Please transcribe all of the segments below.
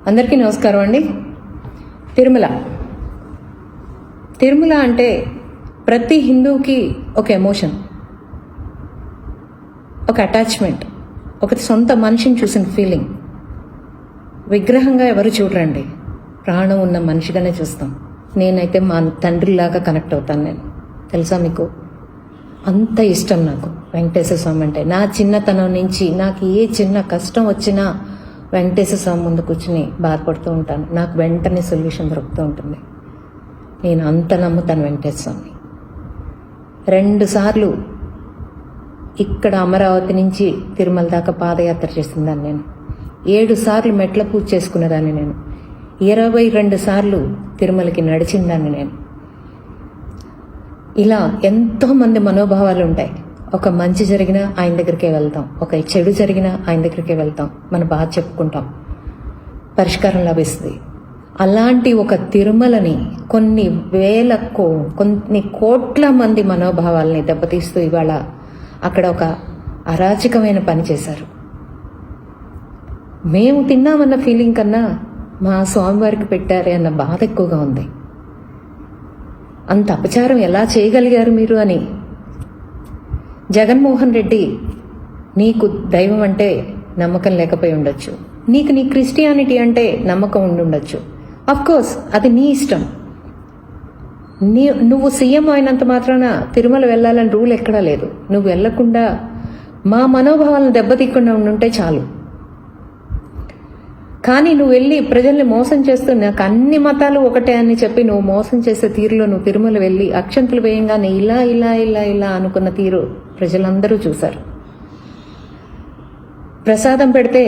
అందరికీ నమస్కారం అండి. తిరుమల అంటే ప్రతి హిందూకి ఒక ఎమోషన్, ఒక అటాచ్మెంట్, ఒక సొంత మనిషిని చూసిన ఫీలింగ్. విగ్రహంగా ఎవరు చూడరండి, ప్రాణం ఉన్న మనిషిగానే చూస్తాం. నేనైతే మా తండ్రిలాగా కనెక్ట్ అవుతాను. నేను తెలుసా మీకు, అంత ఇష్టం నాకు వెంకటేశ్వర స్వామి అంటే. నా చిన్నతనం నుంచి నాకు ఏ చిన్న కష్టం వచ్చినా వెంకటేశ్వర స్వామి ముందు కూర్చుని బాధపడుతూ ఉంటాను. నాకు వెంటనే సొల్యూషన్ దొరుకుతూ ఉంటుంది. నేను అంత నమ్ముతాను వెంకటేశ్వర స్వామిని. 2 సార్లు ఇక్కడ అమరావతి నుంచి తిరుమల దాకా పాదయాత్ర చేసిందాన్ని నేను. 7 సార్లు మెట్ల పూజ చేసుకునేదాన్ని నేను. 22 సార్లు తిరుమలకి నడిచిందాన్ని నేను. ఇలా ఎంతో మంది మనోభావాలు ఉంటాయి. ఒక మంచి జరిగినా ఆయన దగ్గరికే వెళ్తాం, ఒక చెడు జరిగినా ఆయన దగ్గరికే వెళ్తాం, మన బాధ చెప్పుకుంటాం, పరిష్కారం లభిస్తుంది. అలాంటి ఒక తిరుమలని కొన్ని కోట్ల మంది మనోభావాలని దెబ్బతీస్తూ ఇవాళ అక్కడ ఒక అరాచకమైన పని చేశారు. మేము తిన్నామన్న ఫీలింగ్ కన్నా మా స్వామివారికి పెట్టారే అన్న బాధ ఎక్కువగా ఉంది. అంత అపచారం ఎలా చేయగలిగారు మీరు అని. జగన్మోహన్ రెడ్డి, నీకు దైవం అంటే నమ్మకం లేకపోయి ఉండొచ్చు, నీకు నీ క్రిస్టియానిటీ అంటే నమ్మకం ఉండుండొచ్చు. అఫ్కోర్స్ అది నీ ఇష్టం. నువ్వు సీఎం అయినంత మాత్రాన తిరుమల వెళ్ళాలని రూల్ ఎక్కడా లేదు. నువ్వు వెళ్లకుండా మా మనోభావాలను దెబ్బతీయకుండా ఉండుంటే చాలు. కానీ నువ్వు వెళ్ళి ప్రజల్ని మోసం చేస్తూ నాకు అన్ని మతాలు ఒకటే అని చెప్పి నువ్వు మోసం చేసే తీరులో నువ్వు తిరుమల వెళ్ళి అక్షంతలు వేయంగానే ఇలా ఇలా ఇలా ఇలా అనుకున్న తీరు ప్రజలందరూ చూశారు. ప్రసాదం పెడితే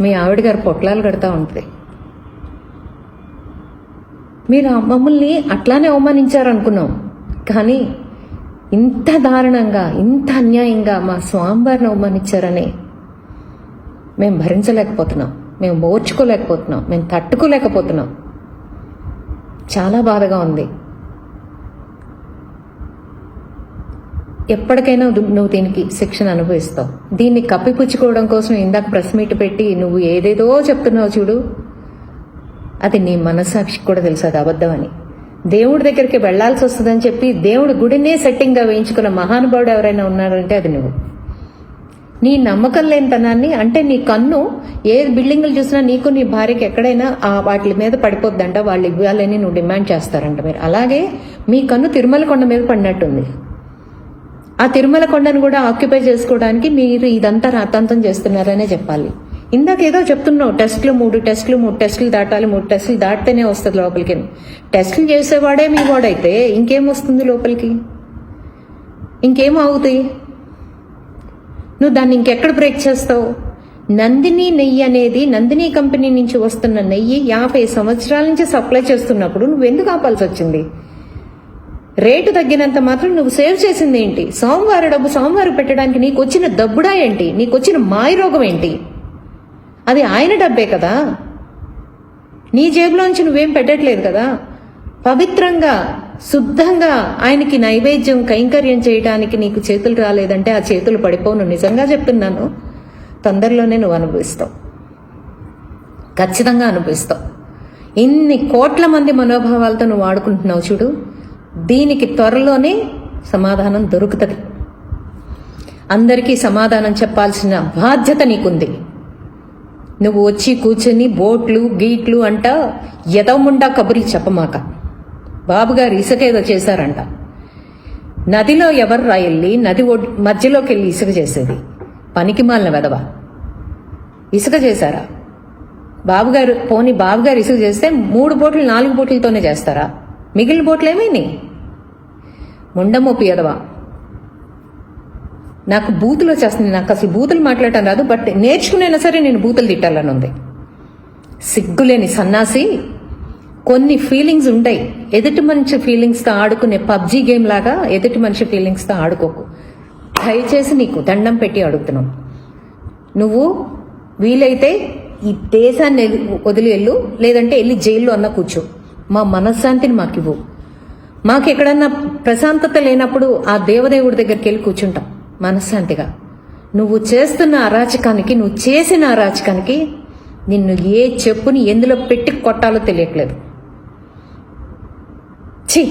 మీ ఆవిడ గారు పొట్లాలు కడతా ఉంటుంది. మీరు మమ్మల్ని అట్లానే అవమానించారనుకున్నాం, కానీ ఇంత దారుణంగా ఇంత అన్యాయంగా మా స్వామివారిని అవమానించారని మేము భరించలేకపోతున్నాం, మేము ఓర్చుకోలేకపోతున్నాం, మేము తట్టుకోలేకపోతున్నాం. చాలా బాధగా ఉంది. ఎప్పటికైనా నువ్వు దీనికి శిక్షణ అనుభవిస్తావు. దీన్ని కప్పిపుచ్చుకోవడం కోసం ఇందాక ప్రెస్ మీట్ పెట్టి నువ్వు ఏదేదో చెప్తున్నావు చూడు, అది నీ మనస్సాక్షికి కూడా తెలుసు అది అబద్ధం అని. దేవుడి దగ్గరికి వెళ్లాల్సి వస్తుందని చెప్పి దేవుడి గుడినే సెట్టింగ్గా వేయించుకున్న మహానుభావుడు ఎవరైనా ఉన్నారంటే అది నువ్వు. నీ నమ్మకం లేనితనాన్ని, అంటే నీ కన్ను ఏ బిల్డింగ్లు చూసినా నీకు నీ భార్యకి ఎక్కడైనా వాటి మీద పడిపోద్దంట, వాళ్ళు ఇవ్వాలని నువ్వు డిమాండ్ చేస్తారంట మీరు. అలాగే మీ కన్ను తిరుమల కొండ మీద పడినట్టుంది. ఆ తిరుమల కొండను కూడా ఆక్యుపై చేసుకోవడానికి మీరు ఇదంతా రాతాంతం చేస్తున్నారనే చెప్పాలి. ఇందాక ఏదో చెప్తున్నావు, 3 టెస్టులు దాటాలి, 3 టెస్టులు దాటితేనే వస్తుంది లోపలికి. టెస్టులు చేసేవాడే మీ వాడైతే ఇంకేం వస్తుంది లోపలికి, ఇంకేం అవుతాయి? నువ్వు దాన్ని ఇంకెక్కడ బ్రేక్ చేస్తావు? నందిని నెయ్యి అనేది నందిని కంపెనీ నుంచి వస్తున్న నెయ్యి 50 సంవత్సరాల నుంచి సప్లై చేస్తున్నప్పుడు నువ్వెందుకు ఆపాల్సి వచ్చింది? రేటు తగ్గినంత మాత్రం నువ్వు సేవ్ చేసింది ఏంటి? సోమవారం డబ్బు సోమవారం పెట్టడానికి నీకు వచ్చిన దబ్బుడా ఏంటి? నీకు వచ్చిన మాయరోగం ఏంటి? అది ఆయన డబ్బే కదా, నీ జేబులోంచి నువ్వేం పెట్టట్లేదు కదా. పవిత్రంగా శుద్ధంగా ఆయనకి నైవేద్యం కైంకర్యం చేయడానికి నీకు చేతులు రాలేదంటే ఆ చేతులు పడిపోను. నిజంగా చెప్తున్నాను, తొందరలోనే నువ్వు అనుభవిస్తావు, ఖచ్చితంగా అనుభవిస్తావు. ఇన్ని కోట్ల మంది మనోభావాలతో నువ్వు ఆడుకుంటున్నావు చూడు, దీనికి త్వరలోనే సమాధానం దొరుకుతుంది. అందరికీ సమాధానం చెప్పాల్సిన బాధ్యత నీకుంది. నువ్వు వచ్చి కూర్చొని బోట్లు గీట్లు అంట ఎదవముండా కబుర్లు చెప్పమాక. బాబుగారు ఇసుక ఏదో చేశారంట, నదిలో ఎవరు రాయల్లి నది మధ్యలోకి వెళ్ళి ఇసుక చేసేది? పనికి మాలిన వెదవ. ఇసుక చేశారా బాబుగారు? పోనీ బాబుగారు ఇసుక చేస్తే 3 బోట్లు 4 బోట్లతోనే చేస్తారా? మిగిలిన బోట్లు ఏమైనాయి? ముండమోపి ఎదవా. నాకు బూతులు వచ్చేస్తుంది. నాకు అసలు బూతులు మాట్లాడటం రాదు, బట్ నేర్చుకునైనా సరే నేను బూతులు తిట్టాలని ఉంది. సిగ్గులేని సన్నాసి. కొన్ని ఫీలింగ్స్ ఉంటాయి, ఎదుటి మనిషి ఫీలింగ్స్తో ఆడుకునే పబ్జీ గేమ్ లాగా ఎదుటి మనిషి ఫీలింగ్స్తో ఆడుకోకు. దయచేసి నీకు దండం పెట్టి అడుగుతున్నావు. నువ్వు వీలైతే ఈ దేశాన్ని వదిలి వెళ్ళు, లేదంటే వెళ్ళి జైల్లో అన్న కూర్చో. మా మనశ్శాంతిని మాకివ్వు. మాకు ఎక్కడన్నా ప్రశాంతత లేనప్పుడు ఆ దేవదేవుడి దగ్గరికి వెళ్ళి కూర్చుంటాం మనశ్శాంతిగా. నువ్వు చేస్తున్న అరాచకానికి, నువ్వు చేసిన అరాచకానికి నిన్ను ఏ చెప్పుని ఎందులో పెట్టి కొట్టాలో తెలియట్లేదు. ఛీ.